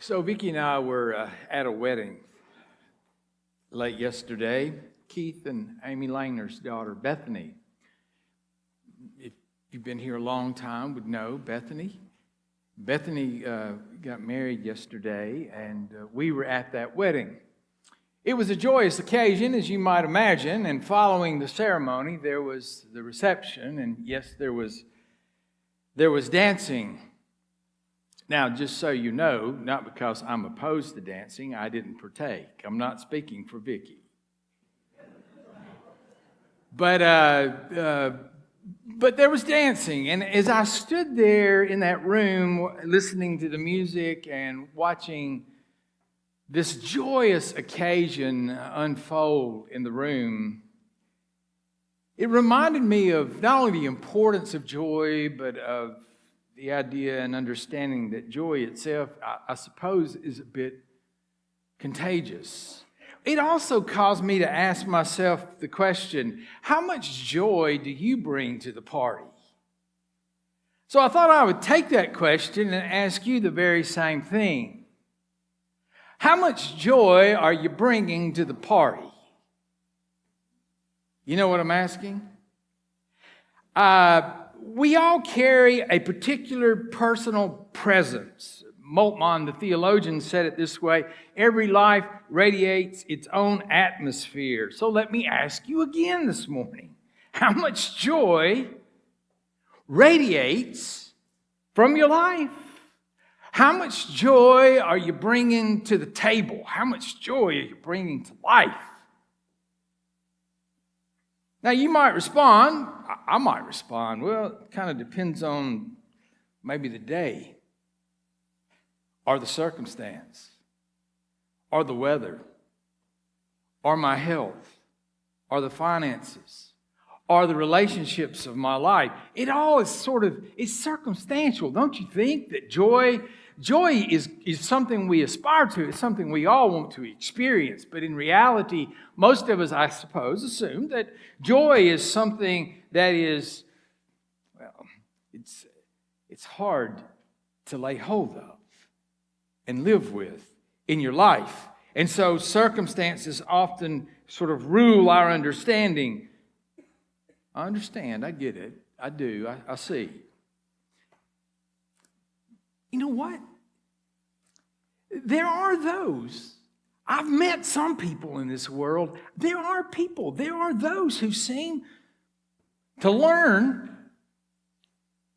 So Vicki and I were at a wedding late yesterday. Keith and Amy Langner's daughter, Bethany. If you've been here a long time, would know Bethany. Bethany got married yesterday, and we were at that wedding. It was a joyous occasion, as you might imagine, and following the ceremony, there was the reception, and yes, there was dancing. Now, just so you know, not because I'm opposed to dancing, I didn't partake. I'm not speaking for Vicki. But there was dancing, and as I stood there in that room listening to the music and watching this joyous occasion unfold in the room, it reminded me of not only the importance of joy, but of the idea and understanding that joy itself, I suppose, is a bit contagious. It also caused me to ask myself the question, how much joy do you bring to the party? So I thought I would take that question and ask you the very same thing. How much joy are you bringing to the party? You know what I'm asking? We all carry a particular personal presence. Moltmann, the theologian, said it this way: every life radiates its own atmosphere. So let me ask you again this morning, how much joy radiates from your life? How much joy are you bringing to the table? How much joy are you bringing to life? Now, you might respond, I might respond, well, it kind of depends on maybe the day, or the circumstance, or the weather, or my health, or the finances, or the relationships of my life. It all is it's circumstantial, don't you think? That joy is something we aspire to. It's something we all want to experience. But in reality, most of us, I suppose, assume that joy is something that is, well, it's hard to lay hold of and live with in your life. And so circumstances often sort of rule our understanding. I understand. I get it. I do. I see. You know what? There are those. I've met some people in this world. There are those who seem to learn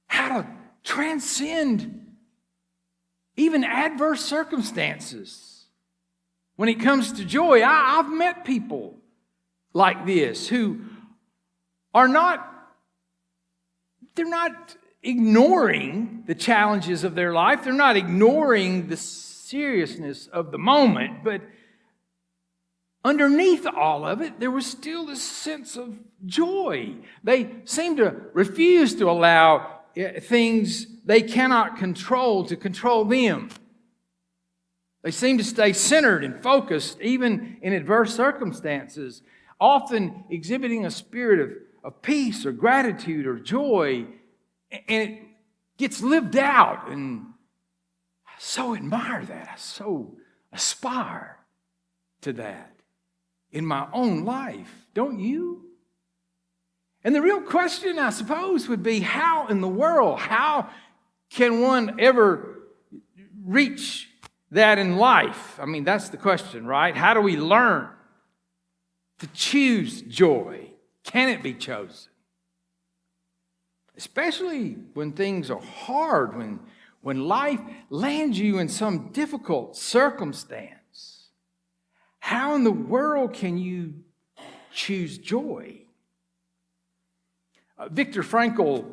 how to transcend even adverse circumstances. When it comes to joy, I've met people like this who they're not ignoring the challenges of their life. They're not ignoring the seriousness of the moment, but underneath all of it, there was still this sense of joy. They seem to refuse to allow things they cannot control to control them. They seem to stay centered and focused, even in adverse circumstances, often exhibiting a spirit of peace or gratitude or joy, and it gets lived out. And I so admire that. I so aspire to that in my own life. Don't you? And the real question, I suppose, would be, how in the world, how can one ever reach that in life? I mean, that's the question, right? How do we learn to choose joy? Can it be chosen? Especially when things are hard, when life lands you in some difficult circumstance. How in the world can you choose joy? Viktor Frankl,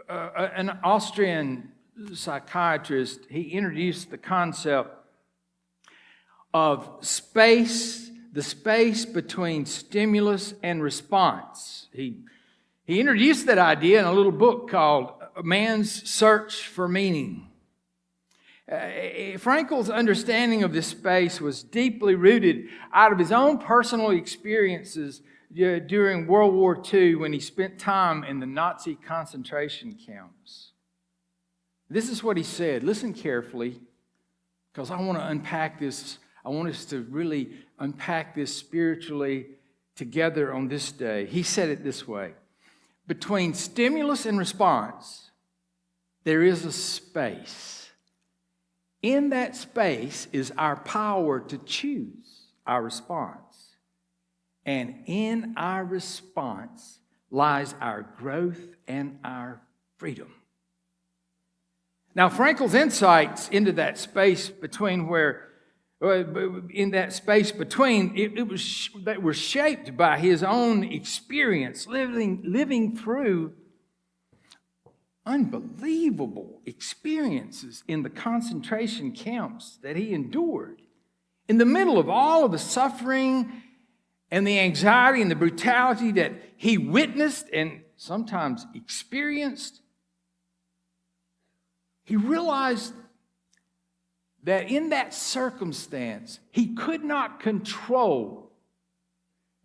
an Austrian psychiatrist, he introduced the concept of space, the space between stimulus and response. He introduced that idea in a little book called Man's Search for Meaning. Frankl's understanding of this space was deeply rooted out of his own personal experiences during World War II, when he spent time in the Nazi concentration camps. This is what he said. Listen carefully, because I want to unpack this. I want us to really unpack this spiritually together on this day. He said it this way: between stimulus and response, there is a space. In that space is our power to choose our response. And in our response lies our growth and our freedom. Now, Frankel's insights into that space between that were shaped by his own experience, living through unbelievable experiences in the concentration camps that he endured. In the middle of all of the suffering and the anxiety and the brutality that he witnessed and sometimes experienced, he realized that in that circumstance, he could not control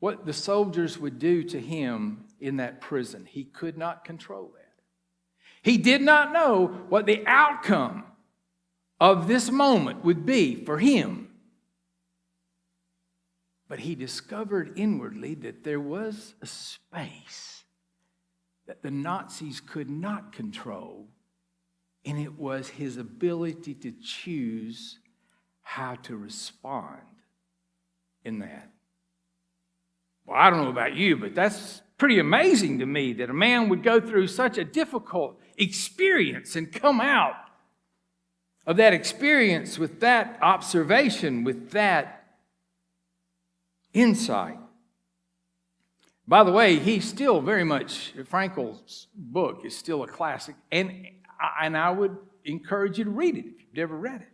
what the soldiers would do to him in that prison. He could not control that. He did not know what the outcome of this moment would be for him. But he discovered inwardly that there was a space that the Nazis could not control, and it was his ability to choose how to respond in that. Well, I don't know about you, but that's pretty amazing to me that a man would go through such a difficult experience and come out of that experience with that observation, with that insight. By the way, he's still very much, Frankel's book is still a classic, and I would encourage you to read it if you've never read it.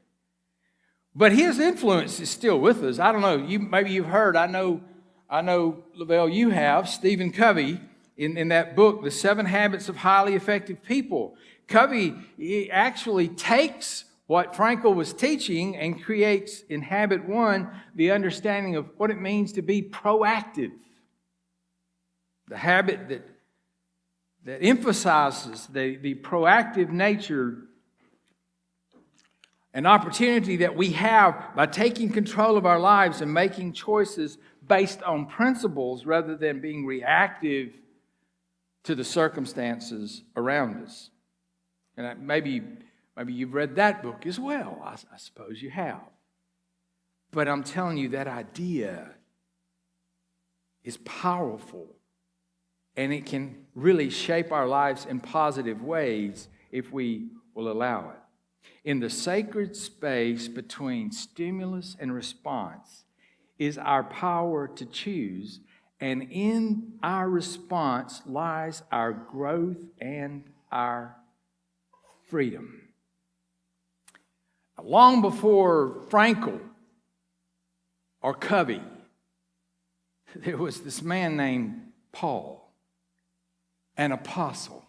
But his influence is still with us. I don't know, maybe you've heard, I know, Lavelle, you have, Stephen Covey, in that book, The 7 Habits of Highly Effective People. Covey actually takes what Frankel was teaching and creates in habit 1 the understanding of what it means to be proactive. The habit that emphasizes the proactive nature and opportunity that we have by taking control of our lives and making choices based on principles rather than being reactive to the circumstances around us. And maybe you've read that book as well. I suppose you have. But I'm telling you, that idea is powerful, and it can really shape our lives in positive ways if we will allow it. In the sacred space between stimulus and response is our power to choose, and in our response lies our growth and our freedom. Long before Frankel or Covey, there was this man named Paul, an apostle.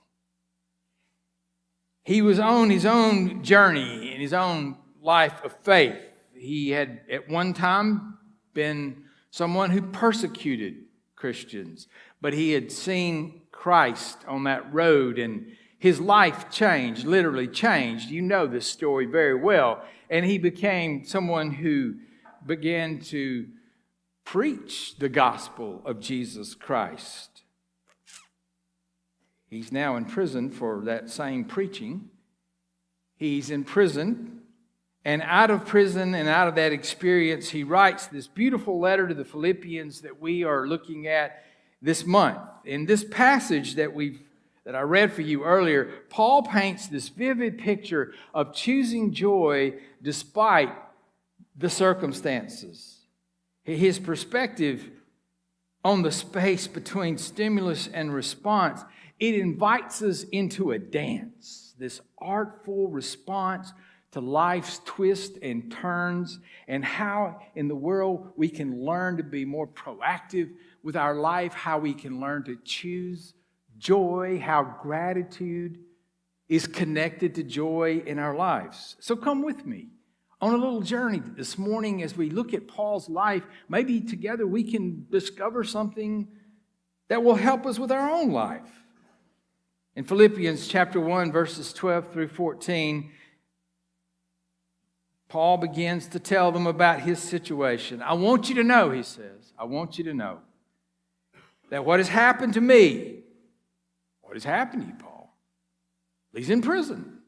He was on his own journey in his own life of faith. He had at one time been someone who persecuted Christians, but he had seen Christ on that road, and his life changed, literally changed. You know this story very well. And he became someone who began to preach the gospel of Jesus Christ. He's now in prison for that same preaching. He's in prison, and out of prison and out of that experience, he writes this beautiful letter to the Philippians that we are looking at this month. In this passage that I read for you earlier, Paul paints this vivid picture of choosing joy despite the circumstances. His perspective on the space between stimulus and response, it invites us into a dance, this artful response to life's twists and turns, and how in the world we can learn to be more proactive with our life, how we can learn to choose joy, how gratitude is connected to joy in our lives. So come with me on a little journey this morning as we look at Paul's life. Maybe together we can discover something that will help us with our own life. In Philippians chapter 1, verses 12 through 14, Paul begins to tell them about his situation. I want you to know, he says, I want you to know that what has happened to me, what has happened to you, Paul? He's in prison.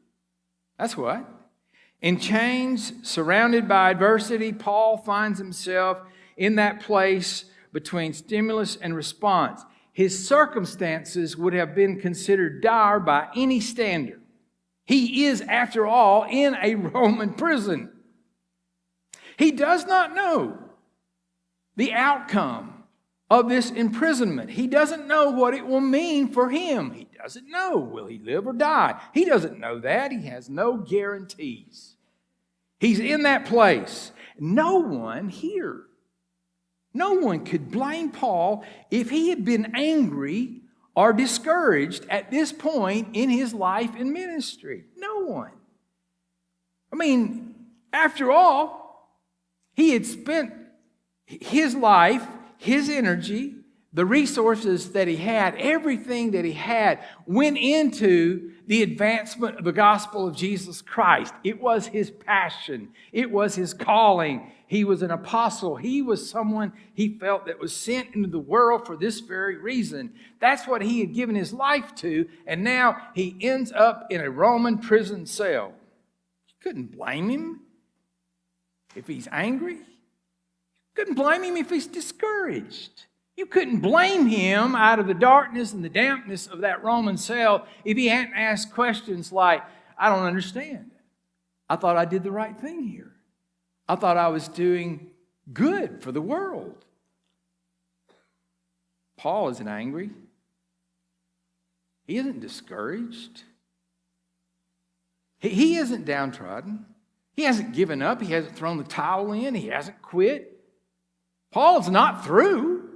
That's what. In chains, surrounded by adversity, Paul finds himself in that place between stimulus and response. His circumstances would have been considered dire by any standard. He is, after all, in a Roman prison. He does not know the outcome of this imprisonment. He doesn't know what it will mean for him. He doesn't know, will he live or die? He doesn't know that. He has no guarantees. He's in that place. No one here, no one could blame Paul if he had been angry or discouraged at this point in his life and ministry. No one. I mean, after all, he had spent his life, his energy, the resources that he had, everything that he had went into the advancement of the gospel of Jesus Christ. It was his passion. It was his calling. He was an apostle. He was someone he felt that was sent into the world for this very reason. That's what he had given his life to, and now he ends up in a Roman prison cell. You couldn't blame him if he's angry. You couldn't blame him if he's discouraged. You couldn't blame him out of the darkness and the dampness of that Roman cell if he hadn't asked questions like, I don't understand. I thought I did the right thing here. I thought I was doing good for the world. Paul isn't angry. He isn't discouraged. He isn't downtrodden. He hasn't given up. He hasn't thrown the towel in. He hasn't quit. Paul's not through.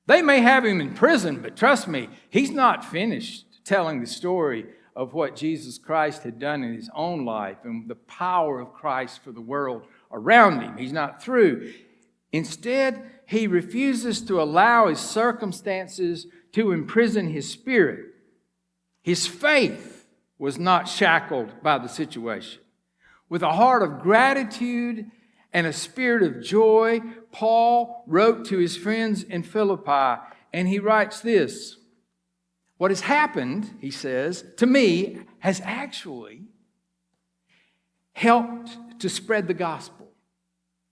They may have him in prison, but trust me, he's not finished telling the story of what Jesus Christ had done in his own life and the power of Christ for the world around him. He's not through. Instead, he refuses to allow his circumstances to imprison his spirit. His faith was not shackled by the situation. With a heart of gratitude and a spirit of joy, Paul wrote to his friends in Philippi, and he writes this: what has happened, he says, to me has actually helped to spread the gospel.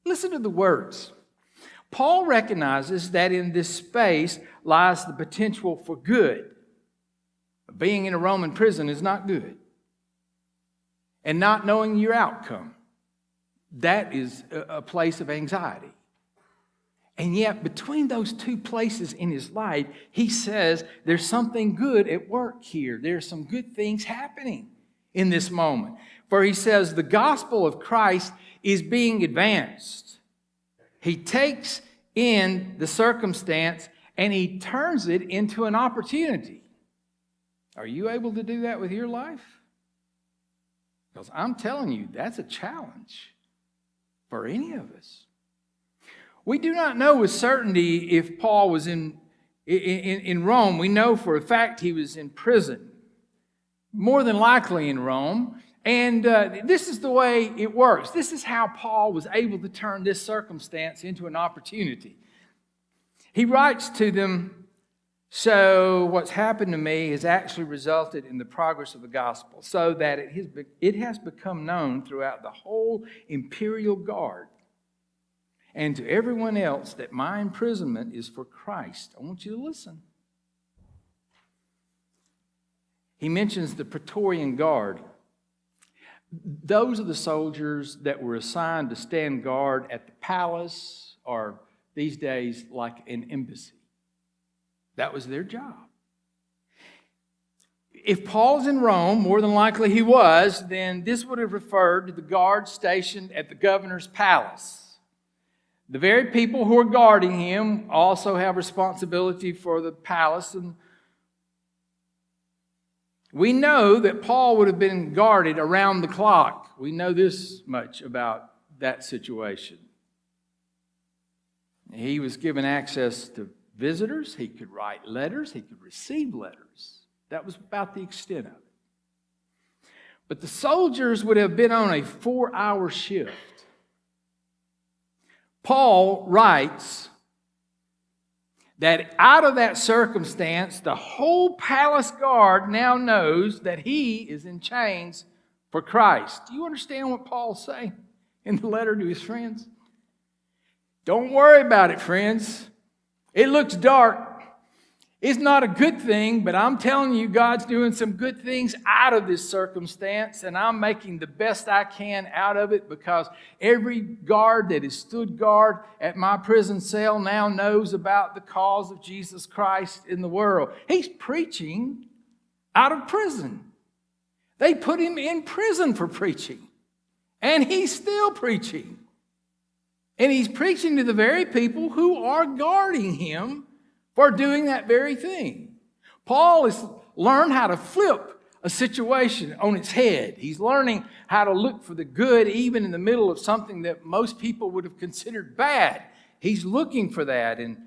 Listen to the words. Paul recognizes that in this space lies the potential for good. Being in a Roman prison is not good. And not knowing your outcome, that is a place of anxiety. And yet, between those two places in his life, he says there's something good at work here. There's some good things happening in this moment. For he says the gospel of Christ is being advanced. He takes in the circumstance and he turns it into an opportunity. Are you able to do that with your life? Because I'm telling you, that's a challenge for any of us. We do not know with certainty if Paul was in Rome. We know for a fact he was in prison, more than likely in Rome. And this is the way it works. This is how Paul was able to turn this circumstance into an opportunity. He writes to them, so what's happened to me has actually resulted in the progress of the gospel, so that it has become known throughout the whole imperial guard and to everyone else that my imprisonment is for Christ. I want you to listen. He mentions the Praetorian Guard. Those are the soldiers that were assigned to stand guard at the palace, or these days like an embassy. That was their job. If Paul's in Rome, more than likely he was, then this would have referred to the guard stationed at the governor's palace. The very people who are guarding him also have responsibility for the palace. And we know that Paul would have been guarded around the clock. We know this much about that situation. He was given access to visitors. He could write letters. He could receive letters. That was about the extent of it. But the soldiers would have been on a 4-hour shift. Paul writes that out of that circumstance, the whole palace guard now knows that he is in chains for Christ. Do you understand what Paul's saying in the letter to his friends? Don't worry about it, friends. It looks dark. It's not a good thing, but I'm telling you, God's doing some good things out of this circumstance, and I'm making the best I can out of it, because every guard that has stood guard at my prison cell now knows about the cause of Jesus Christ in the world. He's preaching out of prison. They put him in prison for preaching, and he's still preaching. And he's preaching to the very people who are guarding him for doing that very thing. Paul has learned how to flip a situation on its head. He's learning how to look for the good even in the middle of something that most people would have considered bad. He's looking for that. And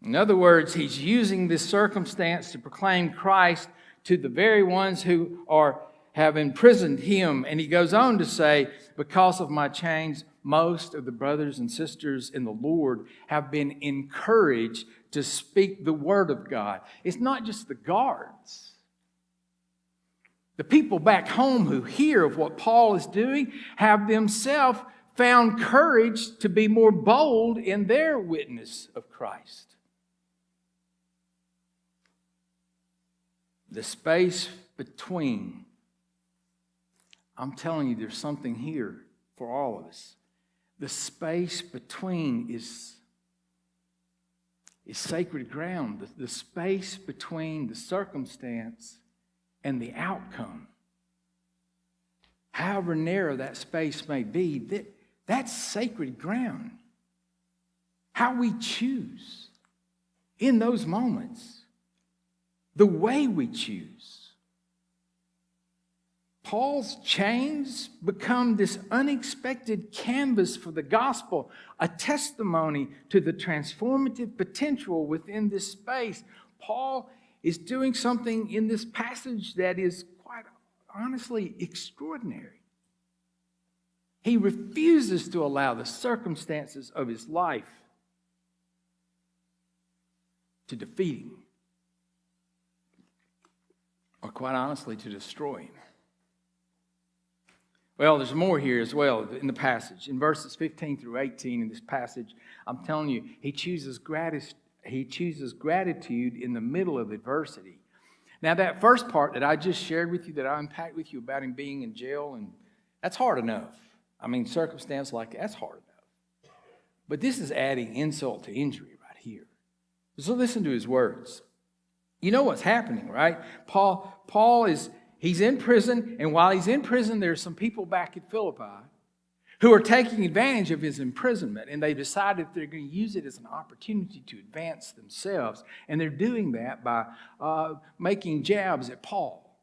in other words, he's using this circumstance to proclaim Christ to the very ones who have imprisoned him. And he goes on to say, because of my chains, most of the brothers and sisters in the Lord have been encouraged to speak the word of God. It's not just the guards. The people back home who hear of what Paul is doing have themselves found courage to be more bold in their witness of Christ. The space between. I'm telling you, there's something here for all of us. The space between is sacred ground. The space between the circumstance and the outcome, however narrow that space may be, that's sacred ground. How we choose in those moments, the way we choose. Paul's chains become this unexpected canvas for the gospel, a testimony to the transformative potential within this space. Paul is doing something in this passage that is quite honestly extraordinary. He refuses to allow the circumstances of his life to defeat him, or quite honestly, to destroy him. Well, there's more here as well in the passage. In verses 15 through 18 in this passage, I'm telling you, he chooses gratitude in the middle of adversity. Now, that first part that I just shared with you, that I unpacked with you about him being in jail, and that's hard enough. I mean, circumstance like that's hard enough. But this is adding insult to injury right here. So listen to his words. You know what's happening, right? Paul is... He's in prison, and while he's in prison, there's some people back at Philippi who are taking advantage of his imprisonment, and they've decided they're going to use it as an opportunity to advance themselves, and they're doing that by making jabs at Paul.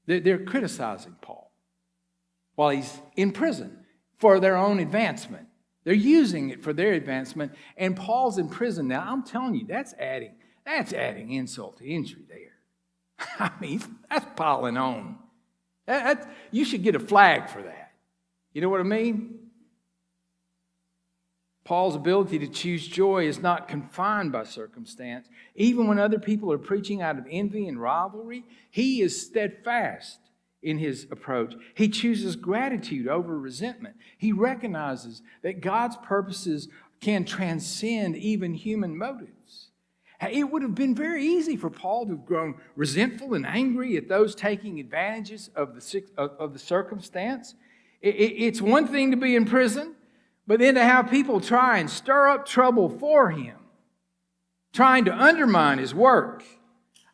They're criticizing Paul while he's in prison for their own advancement. They're using it for their advancement, and Paul's in prison now. I'm telling you, that's adding insult to injury there. I mean, that's piling on. You should get a flag for that. You know what I mean? Paul's ability to choose joy is not confined by circumstance. Even when other people are preaching out of envy and rivalry, he is steadfast in his approach. He chooses gratitude over resentment. He recognizes that God's purposes can transcend even human motives. It would have been very easy for Paul to have grown resentful and angry at those taking advantages of the circumstance. It's one thing to be in prison, but then to have people try and stir up trouble for him, trying to undermine his work.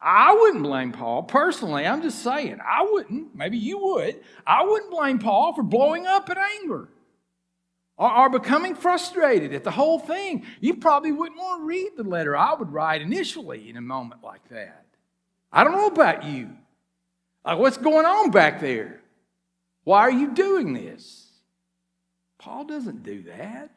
I wouldn't blame Paul. Personally, I'm just saying, I wouldn't. Maybe you would. I wouldn't blame Paul for blowing up in anger. Or becoming frustrated at the whole thing. You probably wouldn't want to read the letter I would write initially in a moment like that. I don't know about you. Like, what's going on back there? Why are you doing this? Paul doesn't do that.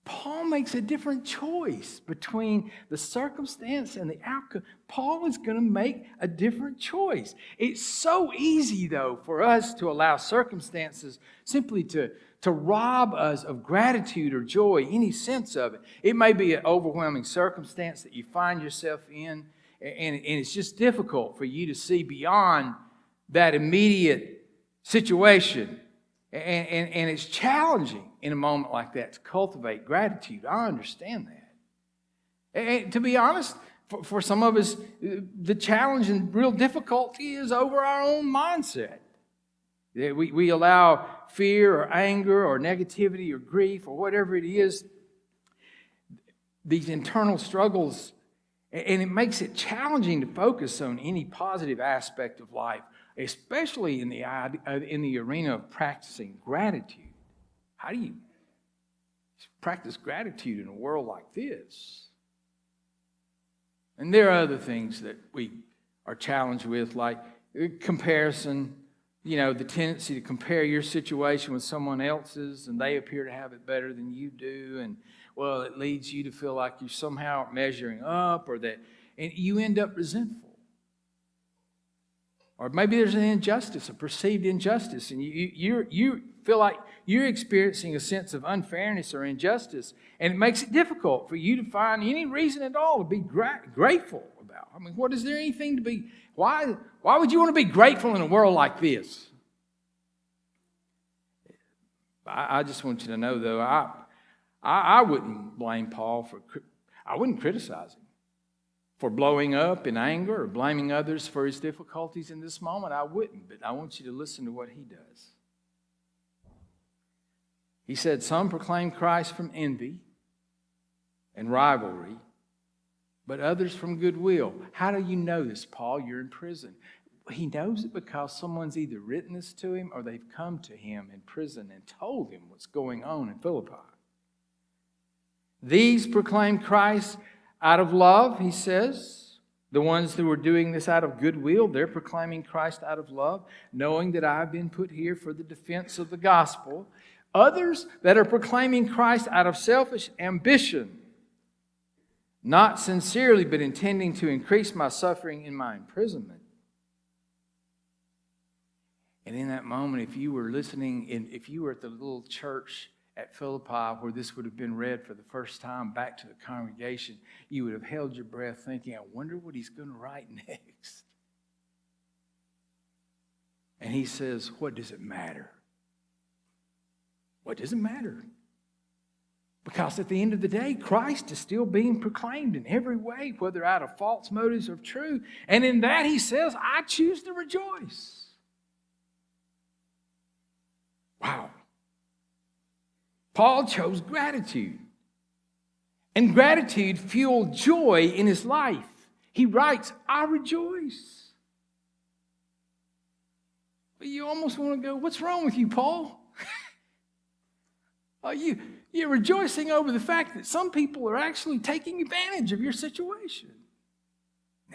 Paul makes a different choice between the circumstance and the outcome. Paul is going to make a different choice. It's so easy, though, for us to allow circumstances simply to rob us of gratitude or joy, any sense of it. It may be an overwhelming circumstance that you find yourself in, and it's just difficult for you to see beyond that immediate situation. And it's challenging in a moment like that to cultivate gratitude. I understand that. And to be honest, for some of us, the challenge and real difficulty is over our own mindset. We allow fear or anger or negativity or grief or whatever it is, these internal struggles, and it makes it challenging to focus on any positive aspect of life, especially in the arena of practicing gratitude. How do you practice gratitude in a world like this? And there are other things that we are challenged with, like comparison, the tendency to compare your situation with someone else's, and they appear to have it better than you do, and well, it leads you to feel like you're somehow measuring up, and you end up resentful. Or maybe there's an injustice, a perceived injustice, and you feel like you're experiencing a sense of unfairness or injustice, and it makes it difficult for you to find any reason at all to be grateful about. I mean, what is there anything to be? Why would you want to be grateful in a world like this? I just want you to know, though, I wouldn't blame Paul I wouldn't criticize him for blowing up in anger or blaming others for his difficulties in this moment. I wouldn't, but I want you to listen to what he does. He said, some proclaim Christ from envy and rivalry, but others from goodwill. How do you know this, Paul? You're in prison. He knows it because someone's either written this to him or they've come to him in prison and told him what's going on in Philippi. These proclaim Christ out of love, he says. The ones who are doing this out of goodwill, they're proclaiming Christ out of love, knowing that I've been put here for the defense of the gospel. Others that are proclaiming Christ out of selfish ambition, not sincerely, but intending to increase my suffering in my imprisonment. And in that moment, if you were listening, if you were at the little church at Philippi where this would have been read for the first time back to the congregation, you would have held your breath thinking, I wonder what he's going to write next. And he says, what does it matter? What does it matter? Because at the end of the day, Christ is still being proclaimed in every way, whether out of false motives or true. And in that, he says, I choose to rejoice. Wow. Paul chose gratitude. And gratitude fueled joy in his life. He writes, I rejoice. But you almost want to go, what's wrong with you, Paul? You're rejoicing over the fact that some people are actually taking advantage of your situation.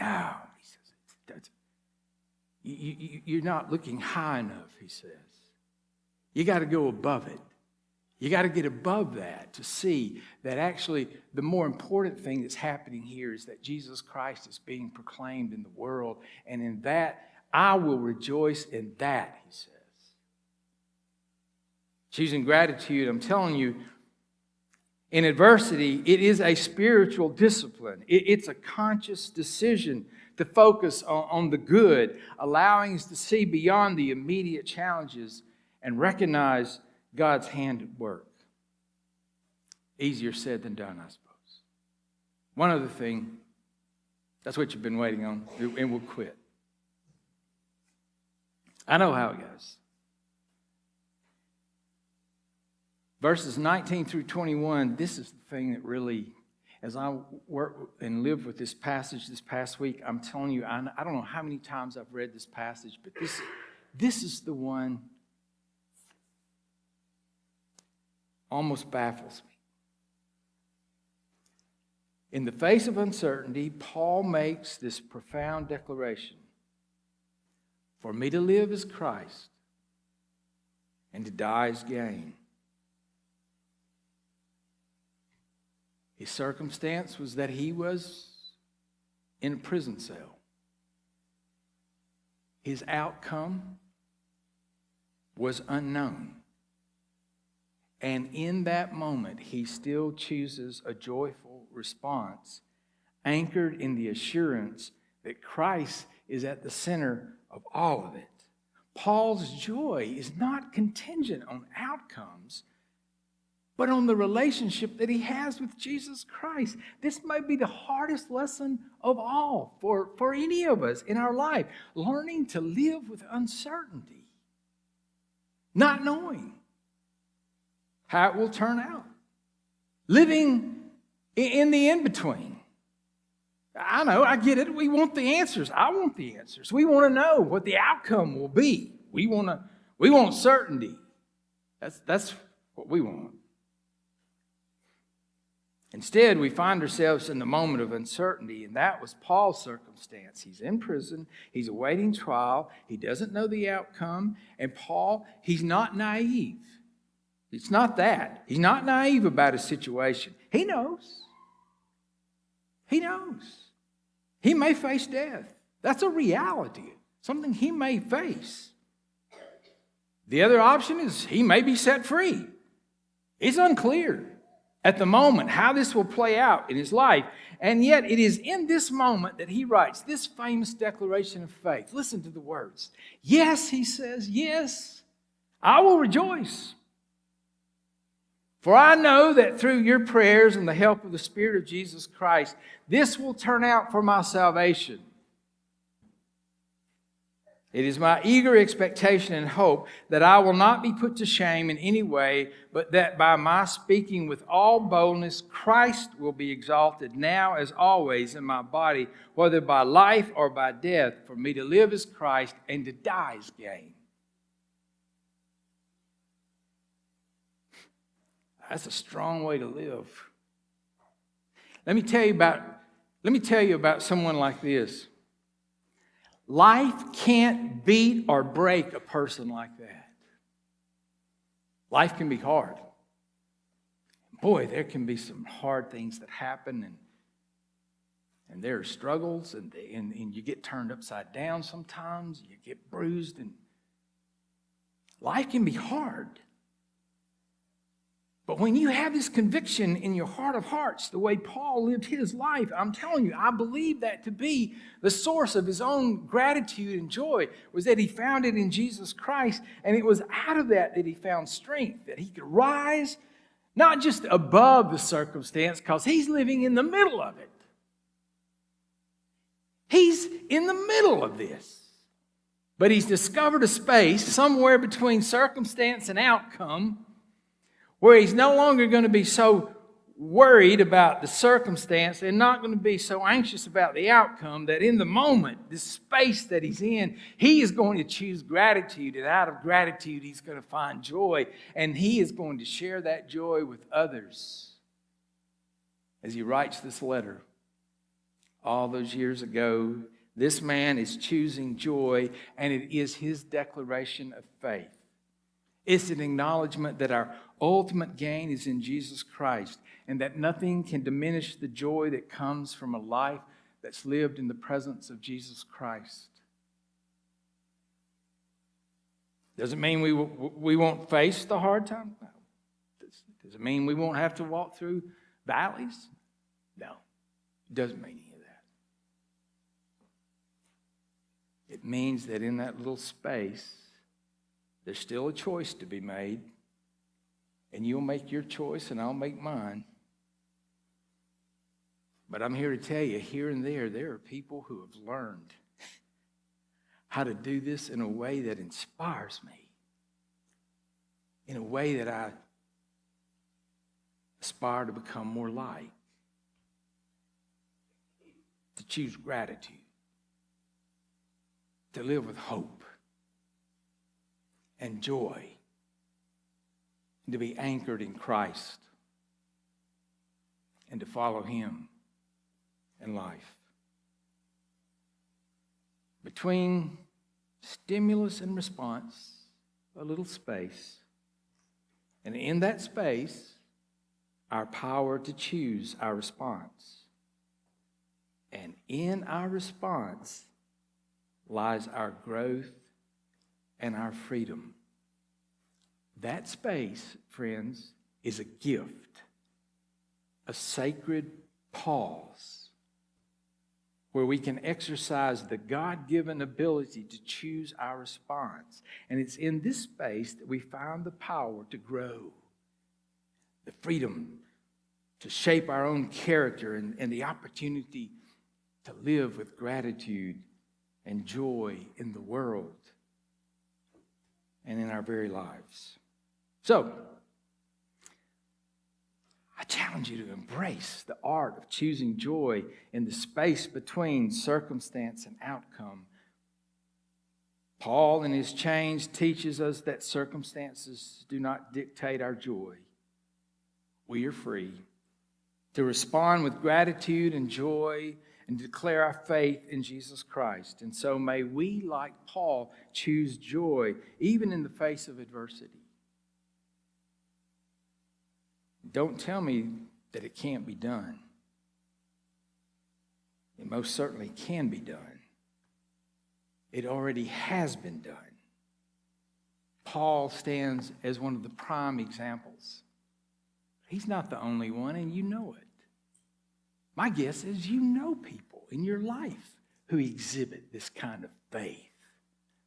No, he says, you're not looking high enough, he says. You got to go above it. You got to get above that to see that actually the more important thing that's happening here is that Jesus Christ is being proclaimed in the world. And in that, I will rejoice in that, he says. Choosing gratitude, I'm telling you, in adversity, it is a spiritual discipline. It's a conscious decision to focus on the good, allowing us to see beyond the immediate challenges and recognize God's hand at work. Easier said than done, I suppose. One other thing, that's what you've been waiting on, and we'll quit. I know how it goes. Verses 19 through 21, this is the thing that really, as I work and live with this passage this past week, I'm telling you, I don't know how many times I've read this passage, but this is the one almost baffles me. In the face of uncertainty, Paul makes this profound declaration. For me to live is Christ, and to die is gain. His circumstance was that he was in a prison cell. His outcome was unknown. And in that moment, he still chooses a joyful response, anchored in the assurance that Christ is at the center of all of it. Paul's joy is not contingent on outcomes, but on the relationship that he has with Jesus Christ. This may be the hardest lesson of all for any of us in our life, learning to live with uncertainty, not knowing how it will turn out, living in the in-between. I know, I get it. We want the answers. I want the answers. We want to know what the outcome will be. We want certainty. That's what we want. Instead, we find ourselves in the moment of uncertainty, and that was Paul's circumstance. He's in prison. He's awaiting trial. He doesn't know the outcome. And Paul, he's not naive. It's not that. He's not naive about his situation. He knows. He knows. He may face death. That's a reality, something he may face. The other option is he may be set free. It's unclear at the moment how this will play out in his life. And yet it is in this moment that he writes this famous declaration of faith. Listen to the words. Yes, he says, yes, I will rejoice. For I know that through your prayers and the help of the Spirit of Jesus Christ, this will turn out for my salvation. It is my eager expectation and hope that I will not be put to shame in any way, but that by my speaking with all boldness, Christ will be exalted now as always in my body, whether by life or by death. For me to live is Christ, and to die is gain. That's a strong way to live. Let me tell you about someone like this. Life can't beat or break a person like that. Life can be hard. Boy, there can be some hard things that happen, and there are struggles, and you get turned upside down sometimes. You get bruised, and life can be hard. But when you have this conviction in your heart of hearts, the way Paul lived his life, I'm telling you, I believe that to be the source of his own gratitude and joy was that he found it in Jesus Christ, and it was out of that he found strength, that he could rise not just above the circumstance, because he's living in the middle of it. He's in the middle of this. But he's discovered a space somewhere between circumstance and outcome where he's no longer going to be so worried about the circumstance and not going to be so anxious about the outcome, that in the moment, this space that he's in, he is going to choose gratitude, and out of gratitude he's going to find joy, and he is going to share that joy with others. As he writes this letter all those years ago, this man is choosing joy, and it is his declaration of faith. It's an acknowledgement that our ultimate gain is in Jesus Christ, and that nothing can diminish the joy that comes from a life that's lived in the presence of Jesus Christ. Does it mean we won't face the hard times? No. Does it mean we won't have to walk through valleys? No. It doesn't mean any of that. It means that in that little space, there's still a choice to be made, and you'll make your choice and I'll make mine. But I'm here to tell you, here and there are people who have learned how to do this in a way that inspires me, in a way that I aspire to become more like, to choose gratitude, to live with hope and joy, and to be anchored in Christ, and to follow him in life. Between stimulus and response, a little space, and in that space, our power to choose our response. And in our response lies our growth and our freedom. That space, friends, is a gift, a sacred pause where we can exercise the God-given ability to choose our response. And it's in this space that we find the power to grow, the freedom to shape our own character, and the opportunity to live with gratitude and joy in the world and in our very lives. So, I challenge you to embrace the art of choosing joy in the space between circumstance and outcome. Paul, in his change, teaches us that circumstances do not dictate our joy. We are free to respond with gratitude and joy and declare our faith in Jesus Christ. And so may we, like Paul, choose joy even in the face of adversity. Don't tell me that it can't be done. It most certainly can be done. It already has been done. Paul stands as one of the prime examples. He's not the only one, and you know it. My guess is you know people in your life who exhibit this kind of faith,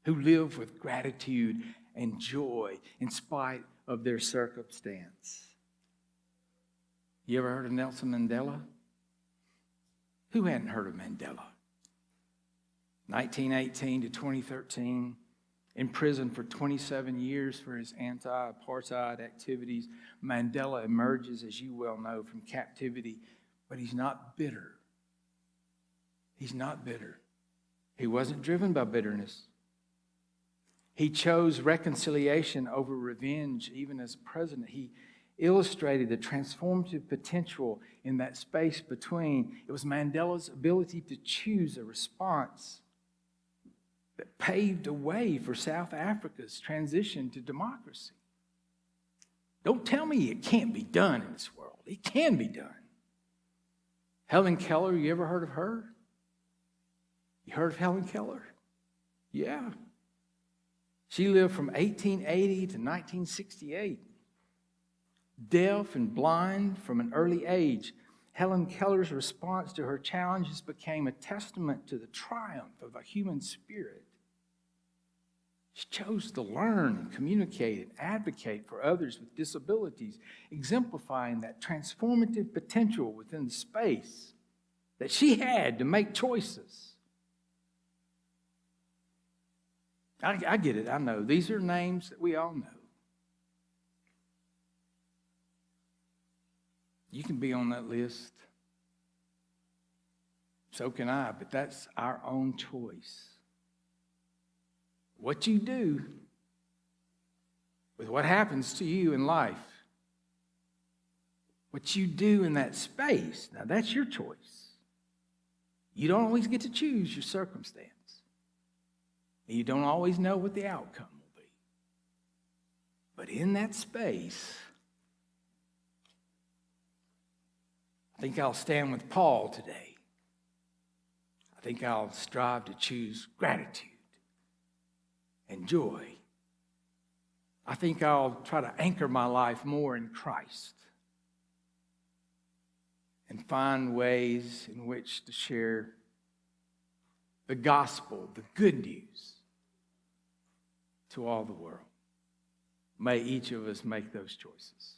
who live with gratitude and joy in spite of their circumstance. You ever heard of Nelson Mandela? Who hadn't heard of Mandela? 1918 to 2013, in prison for 27 years for his anti-apartheid activities. Mandela emerges, as you well know, from captivity, but he's not bitter. He's not bitter. He wasn't driven by bitterness. He chose reconciliation over revenge, even as president. He illustrated the transformative potential in that space between. It was Mandela's ability to choose a response that paved a way for South Africa's transition to democracy. Don't tell me it can't be done in this world. It can be done. Helen Keller, you ever heard of her? You heard of Helen Keller? Yeah. She lived from 1880 to 1968. Deaf and blind from an early age, Helen Keller's response to her challenges became a testament to the triumph of a human spirit. She chose to learn and communicate and advocate for others with disabilities, exemplifying that transformative potential within the space that she had to make choices. I get it, I know. These are names that we all know. You can be on that list. So can I, but that's our own choice. What you do with what happens to you in life, what you do in that space, now that's your choice. You don't always get to choose your circumstance. And you don't always know what the outcome will be. But in that space, I think I'll stand with Paul today. I think I'll strive to choose gratitude and joy. I think I'll try to anchor my life more in Christ and find ways in which to share the gospel, the good news, to all the world. May each of us make those choices.